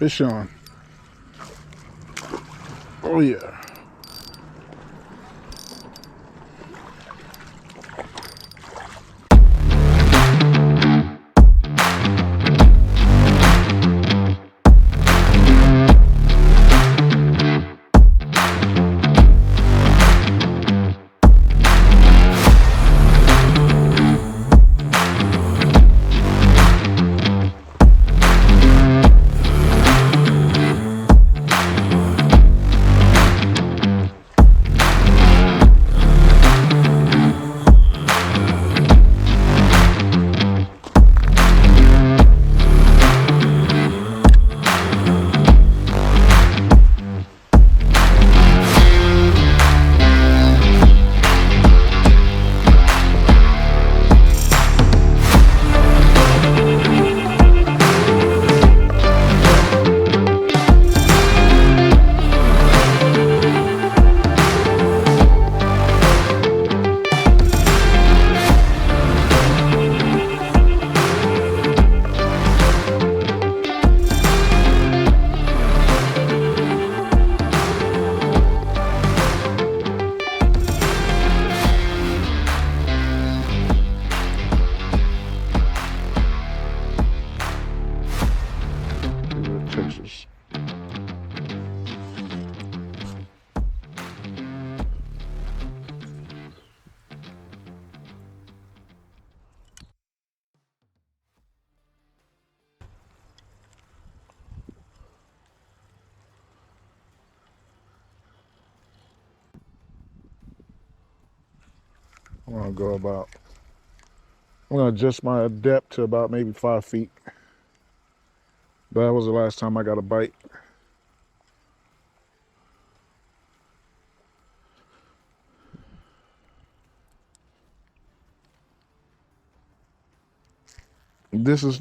Fish on. Oh yeah. Texas. I'm gonna go about. I'm gonna adjust my depth to about maybe 5 feet. That was the last time I got a bite. This is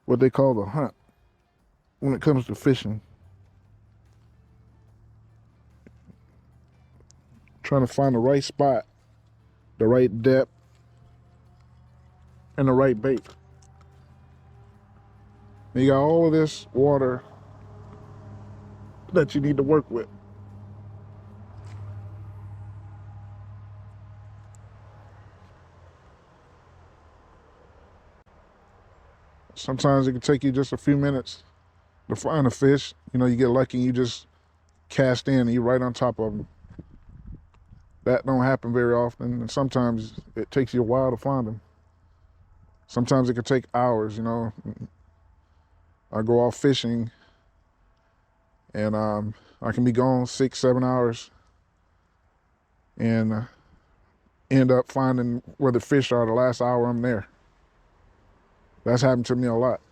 what they call the hunt when it comes to fishing. Trying to find the right spot, the right depth, and the right bait. And you got all of this water that you need to work with. Sometimes it can take you just a few minutes to find a fish. You know, you get lucky and you just cast in and you're right on top of them. That don't happen very often, and sometimes it takes you a while to find them. Sometimes it can take hours, you know. I go off fishing and I can be gone 6, 7 hours and end up finding where the fish are the last hour I'm there. That's happened to me a lot.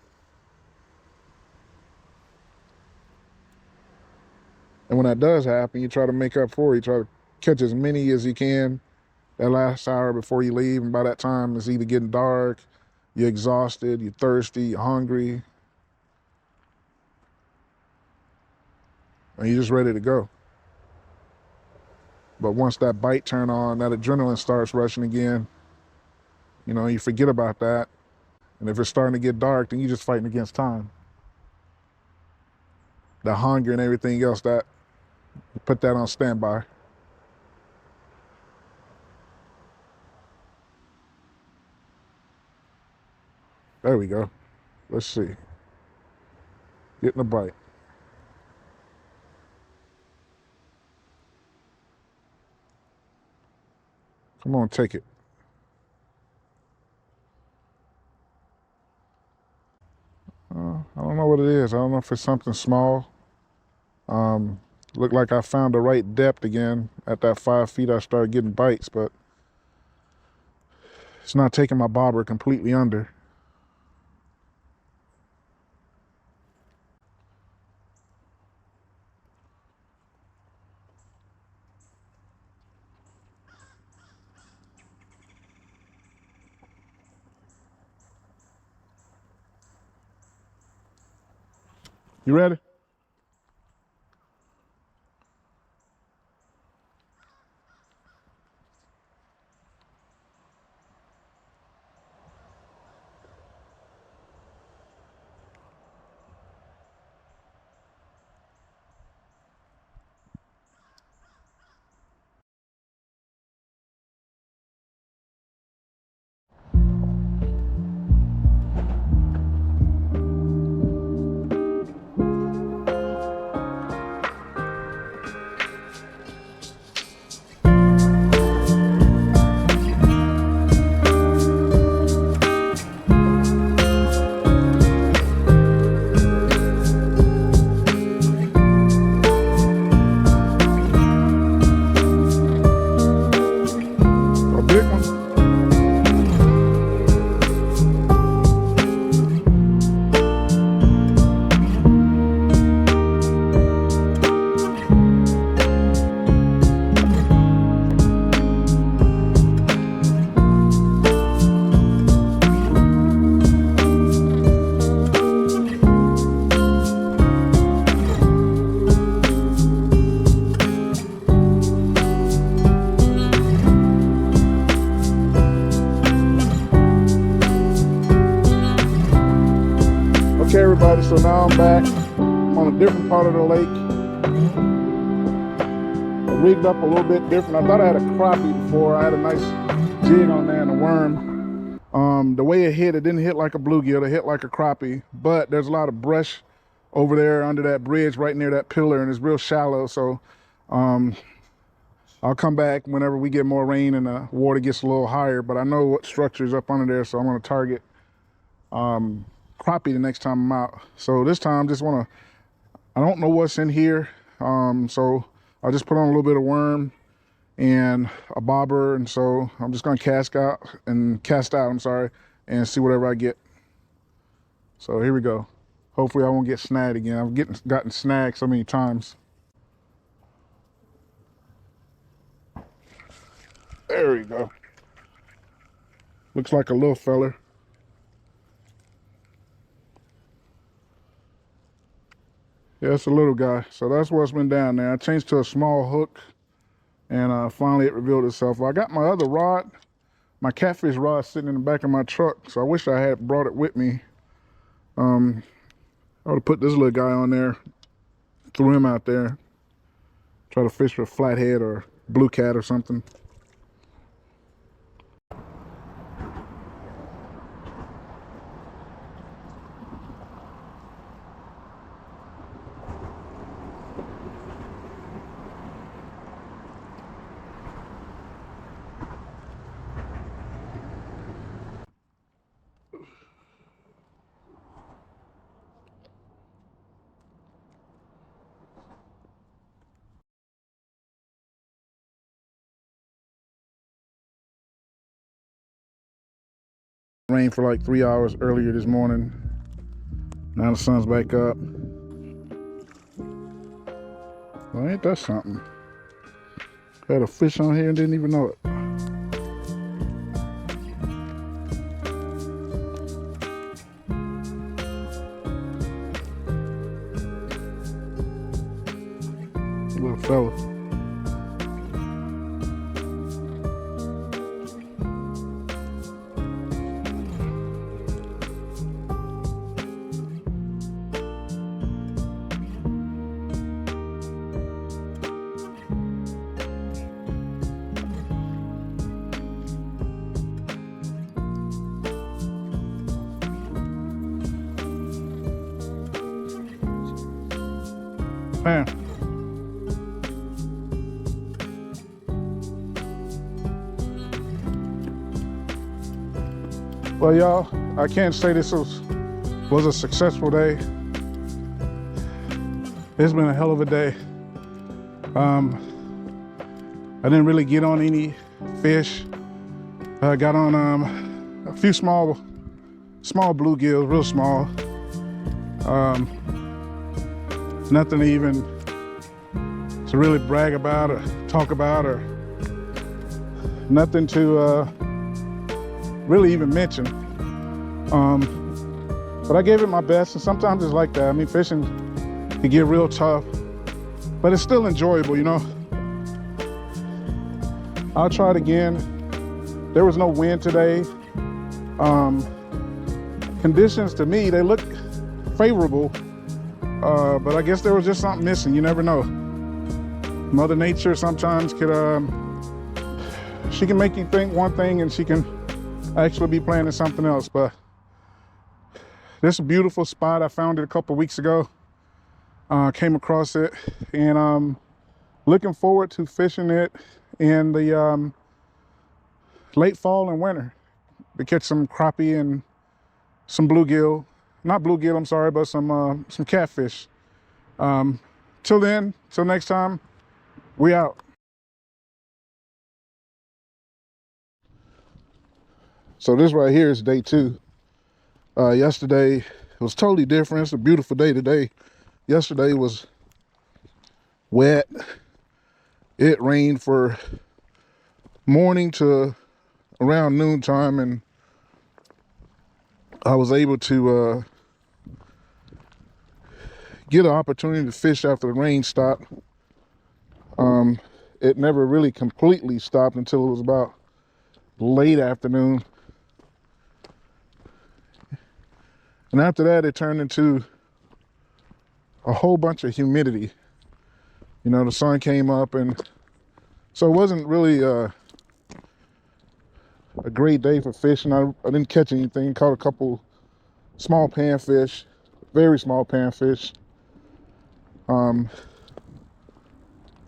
And when that does happen, you try to make up for it. You try to catch as many as you can that last hour before you leave. And by that time, it's either getting dark, you're exhausted, you're thirsty, you're hungry, and you're just ready to go. But once that bite turn on, that adrenaline starts rushing again, you know, you forget about that. And if it's starting to get dark, then you're just fighting against time. The hunger and everything else, that put that on standby. There we go. Let's see. Getting a bite. Come on, take it. I don't know what it is. I don't know if it's something small. Looked like I found the right depth again. At that 5 feet, I started getting bites, but it's not taking my bobber completely under. You ready? Okay, everybody, so now I'm back. I'm on a different part of the lake. I rigged up a little bit different. I thought I had a crappie before. I had a nice jig on there and a worm. The way it hit, it didn't hit like a bluegill. It hit like a crappie, but there's a lot of brush over there under that bridge right near that pillar, and it's real shallow. So I'll come back whenever we get more rain and the water gets a little higher, but I know what structure is up under there, so I'm going to target crappie the next time I'm out. So this time I don't know what's in here, so I'll just put on a little bit of worm and a bobber, and so I'm just going to cast out, and see whatever I get. So here we go. Hopefully I won't get snagged again. I've gotten snagged so many times. There we go. Looks like a little feller. Yeah, it's a little guy. So that's what's been down there. I changed to a small hook, and finally it revealed itself. I got my other rod, my catfish rod, sitting in the back of my truck, so I wish I had brought it with me. I would have put this little guy on there, threw him out there, try to fish for a flathead or blue cat or something. Rained for like 3 hours earlier this morning. Now the sun's back up. Well, ain't that something? Had a fish on here and didn't even know it. Little fella. Man. Well, y'all, I can't say this was a successful day. It's been a hell of a day. I didn't really get on any fish. I got on a few small bluegills, real small. Nothing even to really brag about or talk about, or nothing to really even mention. But I gave it my best, and sometimes it's like that. I mean, fishing can get real tough, but it's still enjoyable, you know. I'll try it again. There was no wind today. Conditions to me, they look favorable. But I guess there was just something missing. You never know. Mother Nature sometimes she can make you think one thing and she can actually be planning something else. But this is a beautiful spot. I found it a couple weeks ago. Came across it, and looking forward to fishing it in the late fall and winter to catch some crappie and some bluegill. Not bluegill, I'm sorry, but some catfish. Till then, till next time, we out. So this right here is day 2. Yesterday was totally different. It's a beautiful day today. Yesterday was wet. It rained for morning to around noontime, and I was able to get an opportunity to fish after the rain stopped. It never really completely stopped until it was about late afternoon. And after that, it turned into a whole bunch of humidity. You know, the sun came up, and so it wasn't really a great day for fishing. I didn't catch anything. Caught a couple small panfish, very small panfish.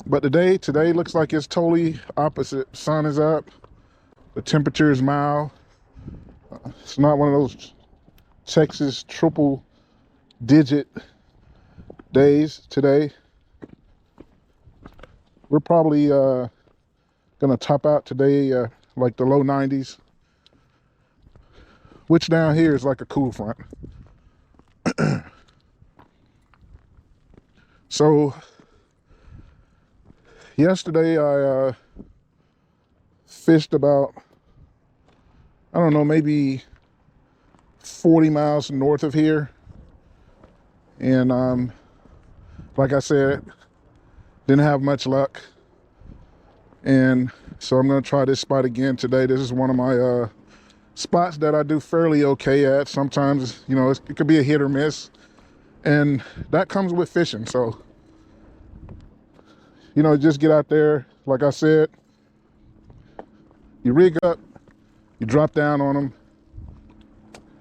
But today looks like it's totally opposite. Sun is up. The temperature is mild. It's not one of those Texas triple digit days today. We're probably gonna top out today like the low 90s, which down here is like a cool front. So yesterday I fished about, I don't know, maybe 40 miles north of here, and like I said, didn't have much luck, and so I'm gonna try this spot again today. This is one of my spots that I do fairly okay at. Sometimes, you know, it could be a hit or miss, and that comes with fishing. So, you know, just get out there, like I said, you rig up, you drop down on them,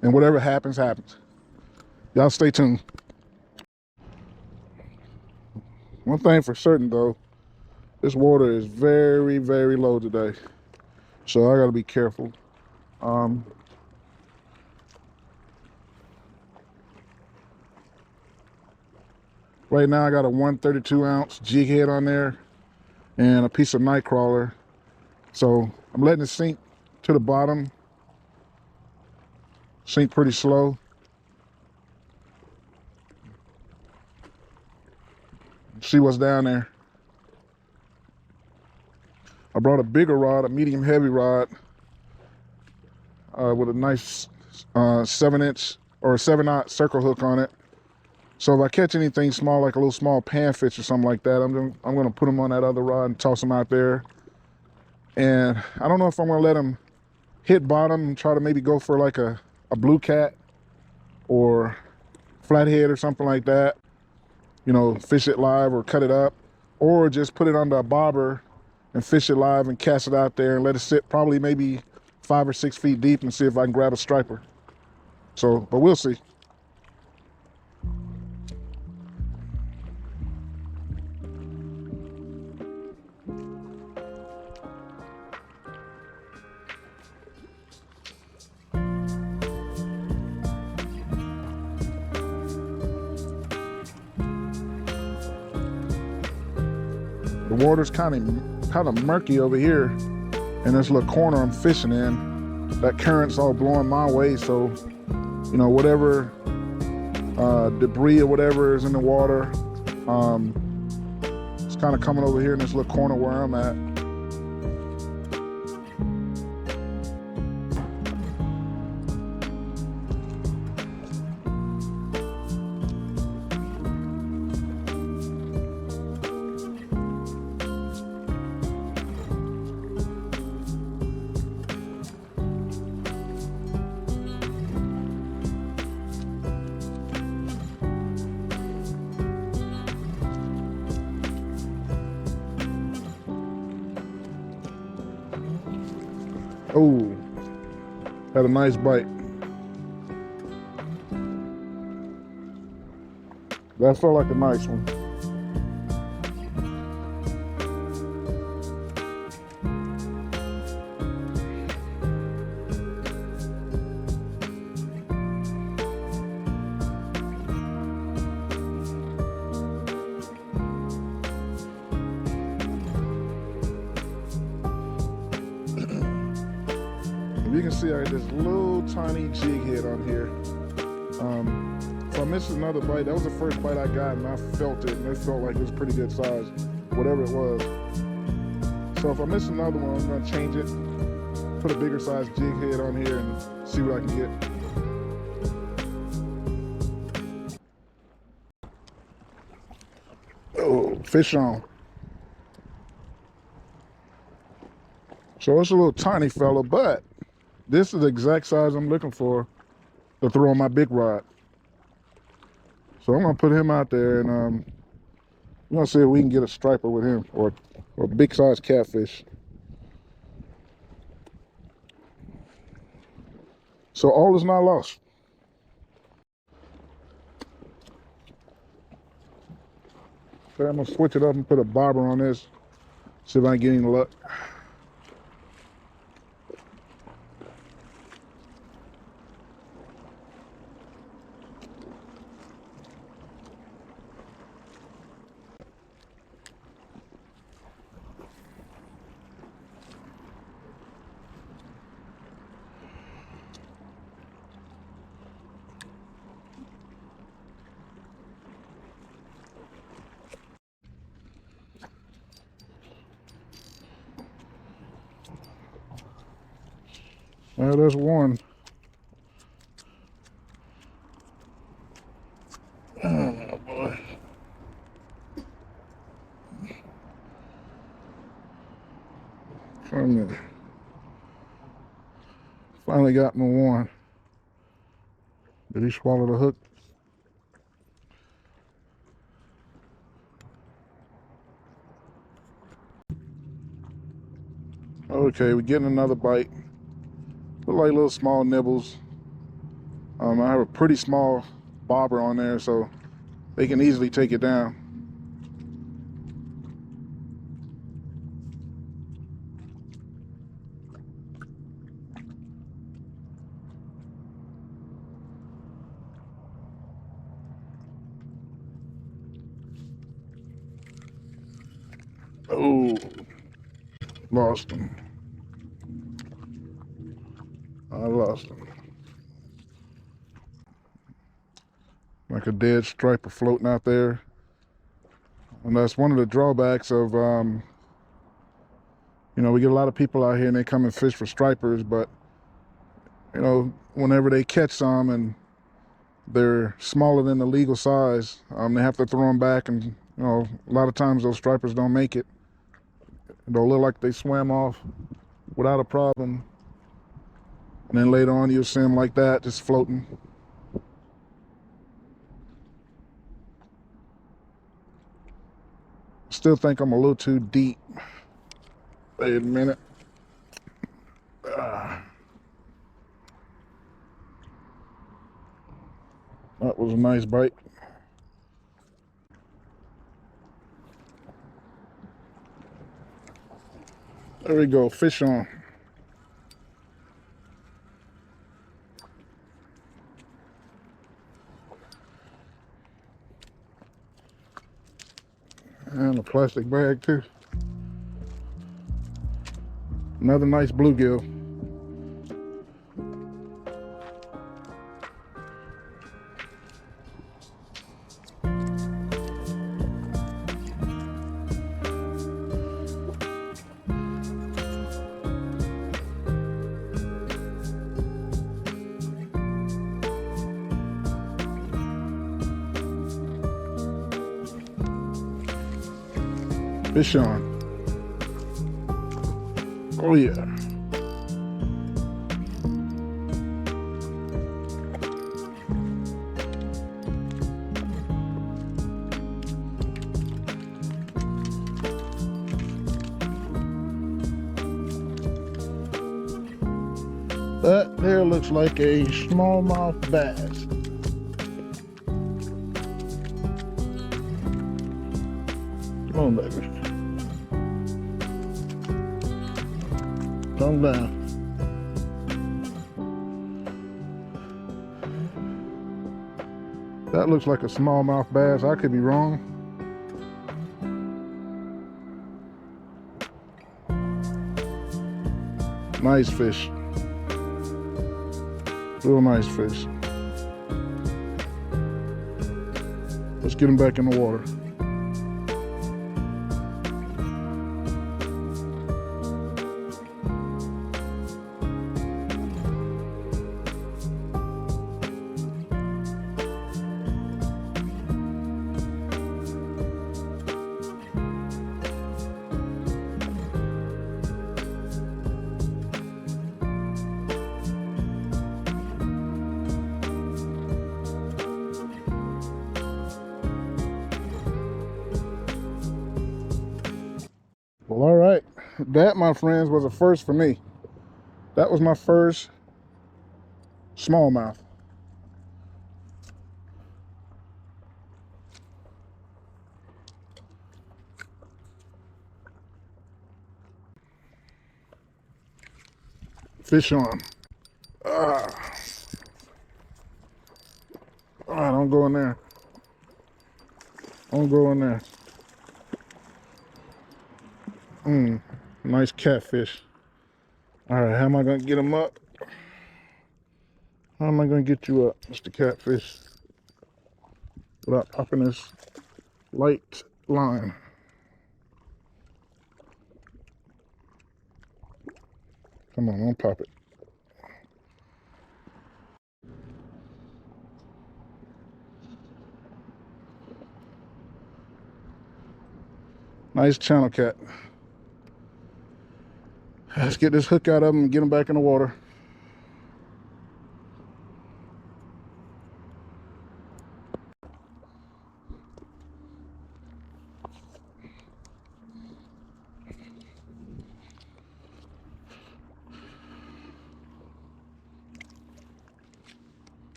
and whatever happens, happens. Y'all stay tuned. One thing for certain though, this water is very, very low today, so I gotta be careful. Right now I got a 132 ounce jig head on there and a piece of night crawler. So I'm letting it sink to the bottom, sink pretty slow. See what's down there. I brought a bigger rod, a medium heavy rod, with a nice 7-inch or a 7-aught circle hook on it. So if I catch anything small, like a little small panfish or something like that, I'm gonna put them on that other rod and toss them out there. And I don't know if I'm gonna let them hit bottom and try to maybe go for like a blue cat or flathead or something like that. You know, fish it live or cut it up, or just put it under a bobber and fish it live and cast it out there and let it sit probably maybe 5 or 6 feet deep and see if I can grab a striper. So, but we'll see. The water's kind of murky over here in this little corner I'm fishing in. That current's all blowing my way, so you know, whatever debris or whatever is in the water, it's kind of coming over here in this little corner where I'm at. Oh, had a nice bite. That felt like a nice one. You can see I got this little tiny jig head on here. If I missed another bite, that was the first bite I got, and I felt it, and it felt like it was pretty good size, whatever it was. So if I miss another one, I'm gonna change it, put a bigger size jig head on here, and see what I can get. Oh, fish on. So it's a little tiny fella, but this is the exact size I'm looking for to throw on my big rod. So I'm gonna put him out there, and I'm gonna see if we can get a striper with him, or big size catfish. So all is not lost. So I'm gonna switch it up and put a bobber on this. See if I can get any luck. Well, there's one. Oh boy. Finally got me one. Did he swallow the hook? Okay, we're getting another bite. Look like little small nibbles. I have a pretty small bobber on there, so they can easily take it down. Oh, lost him. I lost him. Like a dead striper floating out there. And that's one of the drawbacks of, you know, we get a lot of people out here and they come and fish for stripers, but, you know, whenever they catch some and they're smaller than the legal size, they have to throw them back, and, you know, a lot of times those stripers don't make it. They'll look like they swam off without a problem. And then later on you'll see them like that, just floating. Still think I'm a little too deep. Wait a minute. That was a nice bite. There we go, fish on. And a plastic bag too. Another nice bluegill. Fish on. Oh yeah. That there looks like a smallmouth bass. Come on, baby. Calm down. That looks like a smallmouth bass. I could be wrong. Nice fish. Real nice fish. Let's get him back in the water. Well, all right. That, my friends, was a first for me. That was my first smallmouth. Fish on. Ah. Ah, don't go in there. Don't go in there. Nice catfish. All right, how am I gonna get him up? How am I gonna get you up, Mr. Catfish, without popping this light line? Come on, don't pop it. Nice channel cat. Let's get this hook out of him and get him back in the water.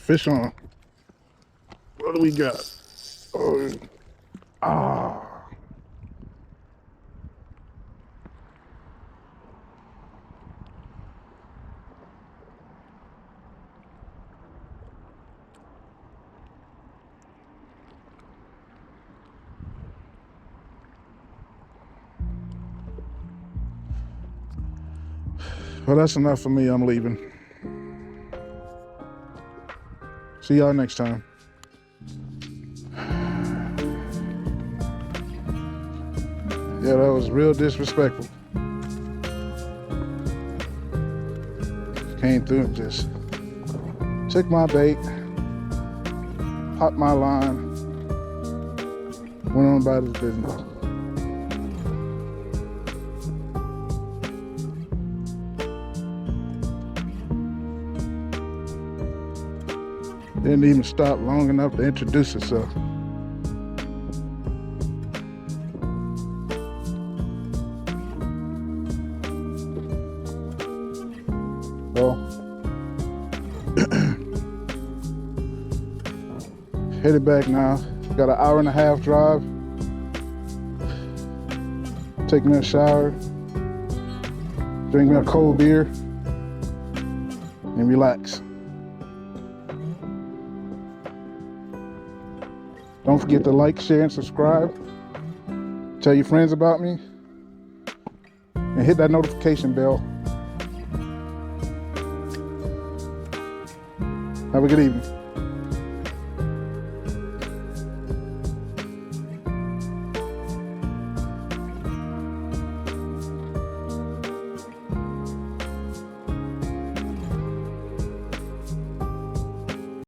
Fish on. What do we got? Oh, ah. Well, that's enough for me. I'm leaving. See y'all next time. Yeah, that was real disrespectful. Came through and just took my bait, popped my line, went on about his business. Didn't even stop long enough to introduce herself. Well, headed back now. Got an hour and a half drive. Take me a shower, drink me a cold beer, and relax. Don't forget to like, share, and subscribe. Tell your friends about me. And hit that notification bell. Have a good evening.